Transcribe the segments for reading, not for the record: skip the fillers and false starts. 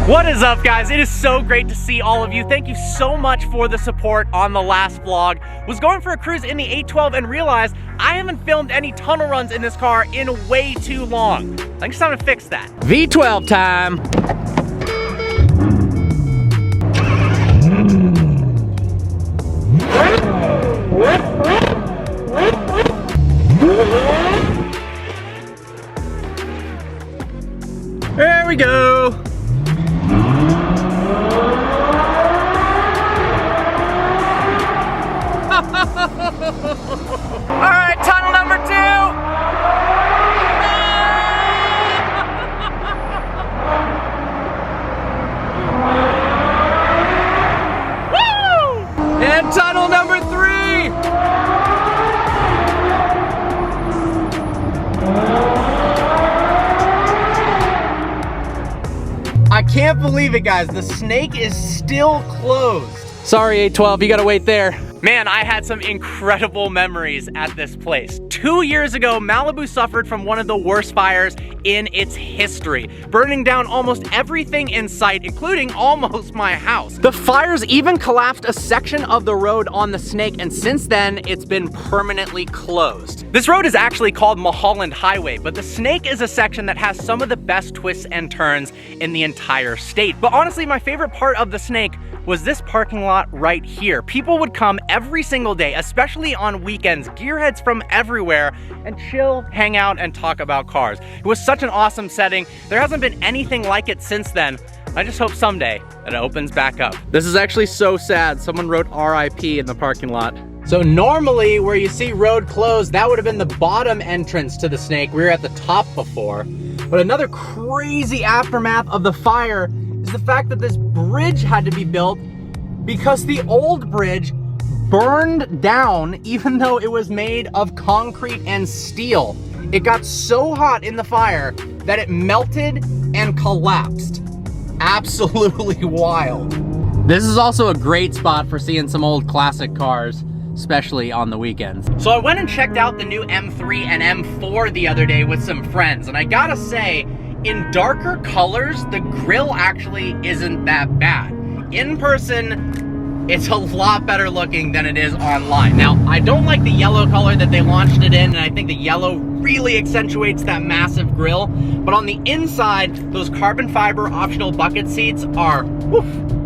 What is up, guys? It is so great to see all of you. Thank you so much for the support on the last vlog. Was going for a cruise in the 812 and realized I haven't filmed any tunnel runs in this car in way too long. I think it's time to fix that. V12 time. There we go. All right, tunnel number 2. Woo! And tunnel number 3. I can't believe it, guys. The snake is still closed. Sorry, 812, you gotta wait there. Man, I had some incredible memories at this place. 2 years ago, Malibu suffered from one of the worst fires in its history, burning down almost everything in sight, including almost my house. The fires even collapsed a section of the road on the Snake, and since then, it's been permanently closed. This road is actually called Mulholland Highway, but the Snake is a section that has some of the best twists and turns in the entire state. But honestly, my favorite part of the Snake was this parking lot right here. People would come every single day, especially on weekends, gearheads from everywhere, and chill, hang out, and talk about cars. It was such an awesome setting. There hasn't been anything like it since then. I just hope someday that it opens back up. This is actually so sad. Someone wrote RIP in the parking lot. So normally where you see road closed, that would have been the bottom entrance to the Snake. We were at the top before. But another crazy aftermath of the fire is the fact that this bridge had to be built because the old bridge burned down even though it was made of concrete and steel. It got so hot in the fire that it melted and collapsed. Absolutely wild. This is also a great spot for seeing some old classic cars, especially on the weekends. So I went and checked out the new M3 and M4 the other day with some friends, and I gotta say, in darker colors, the grille actually isn't that bad. In person, it's a lot better looking than it is online. Now, I don't like the yellow color that they launched it in, and I think the yellow really accentuates that massive grille. But on the inside, those carbon fiber optional bucket seats are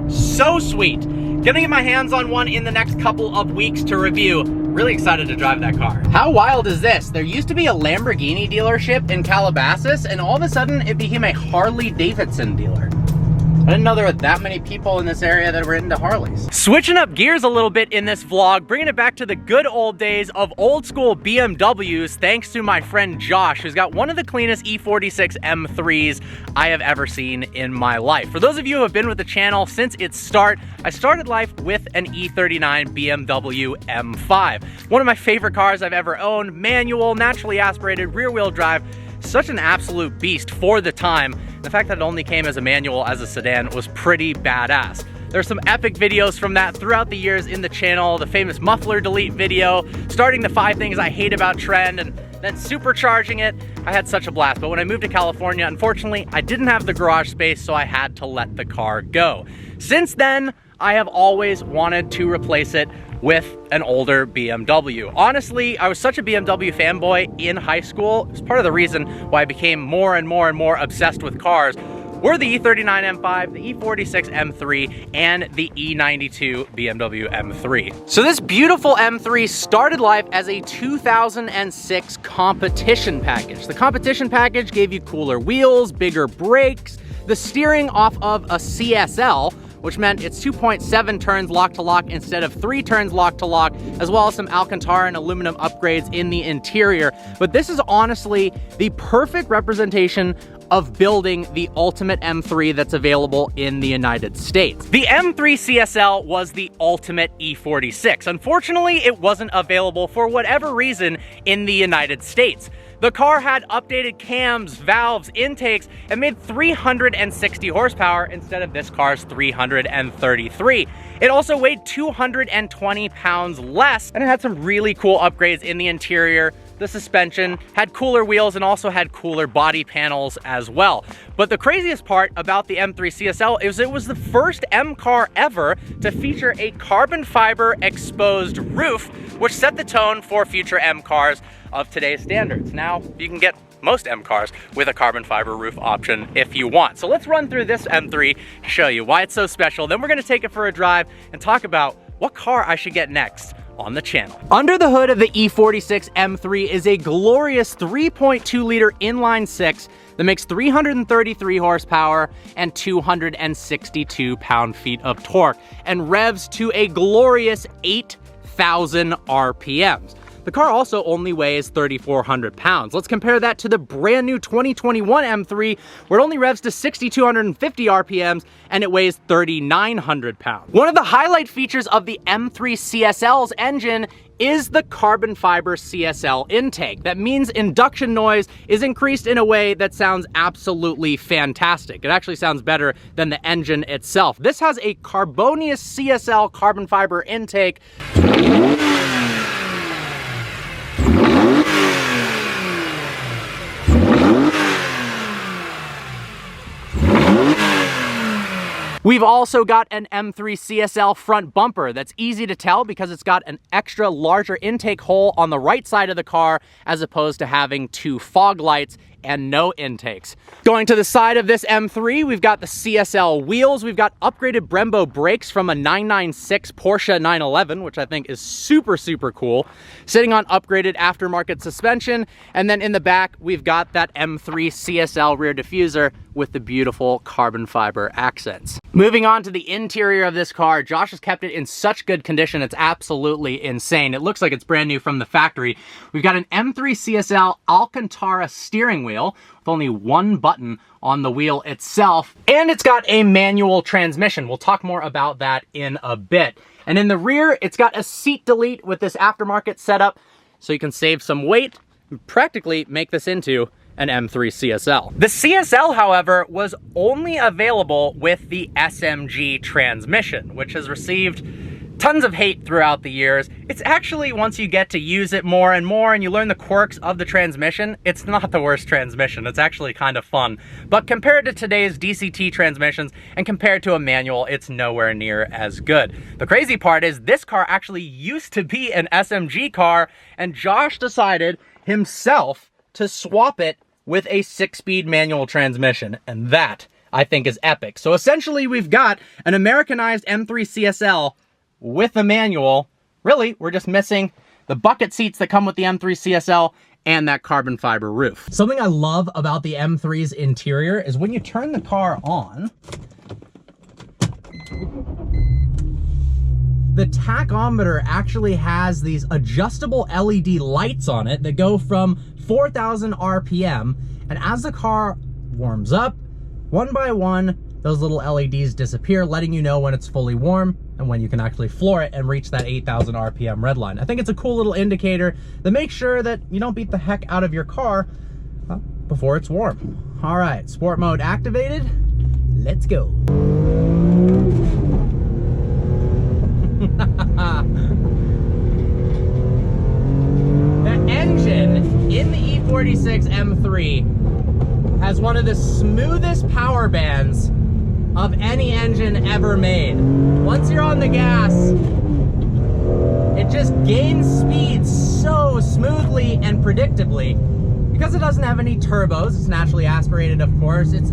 so sweet. Gonna get my hands on one in the next couple of weeks to review. Really excited to drive that car. How wild is this? There used to be a Lamborghini dealership in Calabasas, and all of a sudden it became a Harley Davidson dealer. I didn't know there were that many people in this area that were into Harleys. Switching up gears a little bit in this vlog, bringing it back to the good old days of old school BMWs, thanks to my friend Josh, who's got one of the cleanest E46 M3s I have ever seen in my life. For those of you who have been with the channel since its start, I started life with an E39 BMW M5. One of my favorite cars I've ever owned, manual, naturally aspirated, rear wheel drive. Such an absolute beast for the time. The fact that it only came as a manual as a sedan was pretty badass. There's some epic videos from that throughout the years in the channel. The famous muffler delete video, starting the 5 things I hate about Trend, and then supercharging it. I had such a blast. But when I moved to California, unfortunately, I didn't have the garage space, so I had to let the car go. Since then, I have always wanted to replace it with an older BMW. Honestly, I was such a BMW fanboy in high school. It's part of the reason why I became more and more obsessed with cars. Were the E39 M5, the E46 M3, and the E92 BMW M3. So this beautiful M3 started life as a 2006 competition package. The competition package gave you cooler wheels, bigger brakes, the steering off of a CSL, which meant it's 2.7 turns lock-to-lock instead of 3 turns lock-to-lock, as well as some Alcantara and aluminum upgrades in the interior. But this is honestly the perfect representation of building the ultimate M3 that's available in the United States. The M3 CSL was the ultimate E46. Unfortunately, it wasn't available for whatever reason in the United States. The car had updated cams, valves, intakes, and made 360 horsepower instead of this car's 333. It also weighed 220 pounds less, and it had some really cool upgrades in the interior. the suspension, had cooler wheels, and also had cooler body panels as well. But the craziest part about the M3 CSL is it was the first M car ever to feature a carbon fiber exposed roof, which set the tone for future M cars of today's standards. Now, you can get most M cars with a carbon fiber roof option if you want. So let's run through this M3 to show you why it's so special. Then we're gonna take it for a drive and talk about what car I should get next on the channel. Under the hood of the E46 M3 is a glorious 3.2 liter inline six that makes 333 horsepower and 262 pound-feet of torque and revs to a glorious 8,000 RPMs. The car also only weighs 3,400 pounds. Let's compare that to the brand new 2021 M3, where it only revs to 6,250 RPMs and it weighs 3,900 pounds. One of the highlight features of the M3 CSL's engine is the carbon fiber CSL intake. That means induction noise is increased in a way that sounds absolutely fantastic. It actually sounds better than the engine itself. This has a Carbonious CSL carbon fiber intake. We've also got an M3 CSL front bumper that's easy to tell because it's got an extra larger intake hole on the right side of the car as opposed to having two fog lights and no intakes. Going to the side of this M3, we've got the CSL wheels. We've got upgraded Brembo brakes from a 996 Porsche 911, which I think is super, super cool. Sitting on upgraded aftermarket suspension. And then in the back, we've got that M3 CSL rear diffuser with the beautiful carbon fiber accents. Moving on to the interior of this car, Josh has kept it in such good condition, it's absolutely insane. It looks like it's brand new from the factory. We've got an M3 CSL Alcantara steering wheel with only one button on the wheel itself, and it's got a manual transmission. We'll talk more about that in a bit. And in the rear, it's got a seat delete with this aftermarket setup, so you can save some weight and practically make this into an M3 CSL. The CSL, however, was only available with the SMG transmission, which has received tons of hate throughout the years. It's actually, once you get to use it more and more and you learn the quirks of the transmission, it's not the worst transmission. It's actually kind of fun. But compared to today's DCT transmissions and compared to a manual, it's nowhere near as good. The crazy part is this car actually used to be an SMG car, and Josh decided himself to swap it with a 6-speed manual transmission, and that, I think, is epic. So essentially, we've got an Americanized M3 CSL with a manual. Really, we're just missing the bucket seats that come with the M3 CSL and that carbon fiber roof. Something I love about the M3's interior is when you turn the car on, the tachometer actually has these adjustable LED lights on it that go from 4,000 RPM, and as the car warms up, one by one, those little LEDs disappear, letting you know when it's fully warm and when you can actually floor it and reach that 8,000 RPM red line. I think it's a cool little indicator that makes sure that you don't beat the heck out of your car before it's warm. All right, sport mode activated. Let's go. The engine in the E46 M3 has one of the smoothest power bands of any engine ever made. Once you're on the gas, it just gains speed so smoothly and predictably. Because it doesn't have any turbos, it's naturally aspirated, of course, it's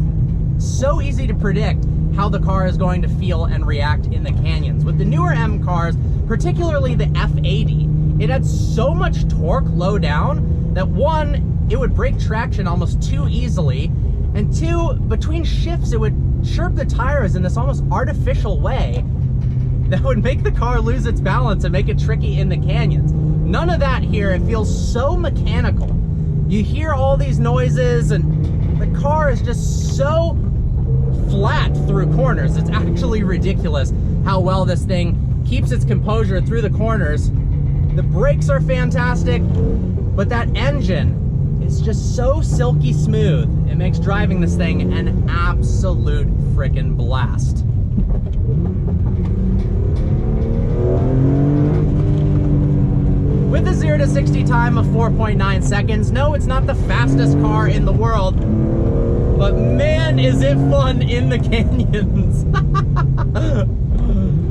so easy to predict how the car is going to feel and react in the canyons. With the newer M cars, particularly the F80, it had so much torque low down that one, it would break traction almost too easily, and two, between shifts it would chirp the tires in this almost artificial way that would make the car lose its balance and make it tricky in the canyons. None of that here. It feels so mechanical. You hear all these noises and the car is just so flat through corners. It's actually ridiculous how well this thing keeps its composure through the corners. The brakes are fantastic, but that engine is just so silky smooth. It makes driving this thing an absolute freaking blast. with a 0 to 60 time of 4.9 seconds. No, it's not the fastest car in the world, but man, is it fun in the canyons.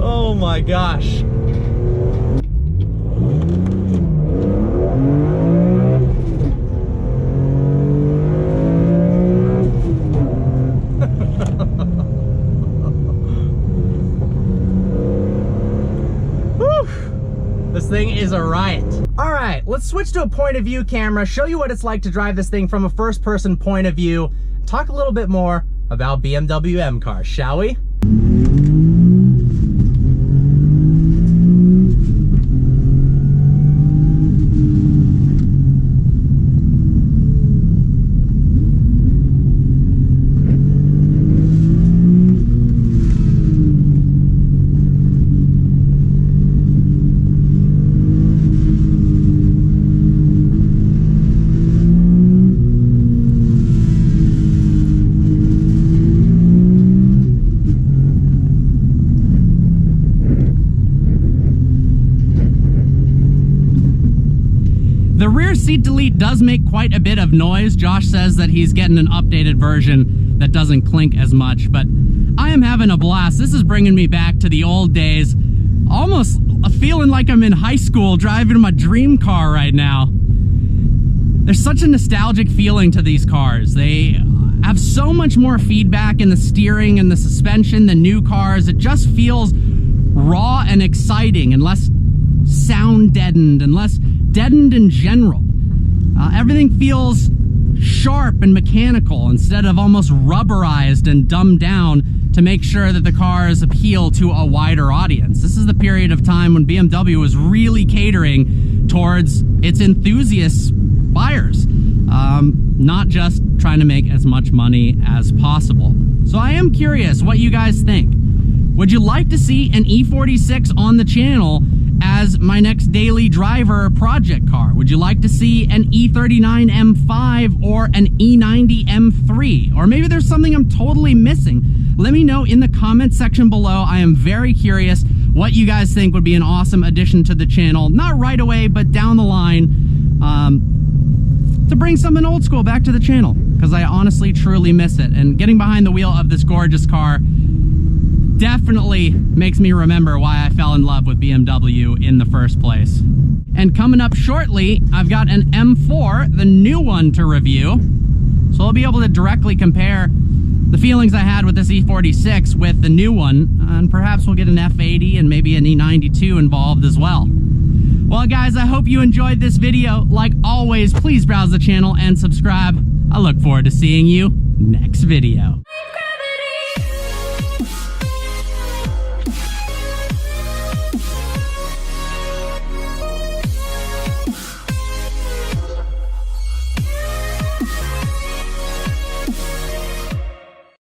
Oh my gosh. This thing is a riot. All right, let's switch to a point of view camera, show you what it's like to drive this thing from a first person point of view, talk a little bit more about BMW M cars, shall we? The rear seat delete does make quite a bit of noise. Josh says that he's getting an updated version that doesn't clink as much, but I am having a blast. This is bringing me back to the old days, almost feeling like I'm in high school driving my dream car right now. There's such a nostalgic feeling to these cars. They have so much more feedback in the steering and the suspension than new cars. It just feels raw and exciting and less sound deadened and less deadened in general. Everything feels sharp and mechanical instead of almost rubberized and dumbed down to make sure that the cars appeal to a wider audience. This is the period of time when BMW was really catering towards its enthusiast buyers, not just trying to make as much money as possible. So I am curious what you guys think. Would you like to see an E46 on the channel as my next daily driver project car? Would you like to see an E39 M5 or an E90 M3? Or maybe there's something I'm totally missing. Let me know in the comment section below. I am very curious what you guys think would be an awesome addition to the channel. Not right away, but down the line, to bring something old school back to the channel, because I honestly truly miss it. And getting behind the wheel of this gorgeous car definitely makes me remember why I fell in love with BMW in the first place. And coming up shortly, I've got an M4, the new one, to review. So I'll be able to directly compare the feelings I had with this E46 with the new one, and perhaps we'll get an F80 and maybe an E92 involved as well. Well guys, I hope you enjoyed this video. Like always, please browse the channel and subscribe. I look forward to seeing you next video.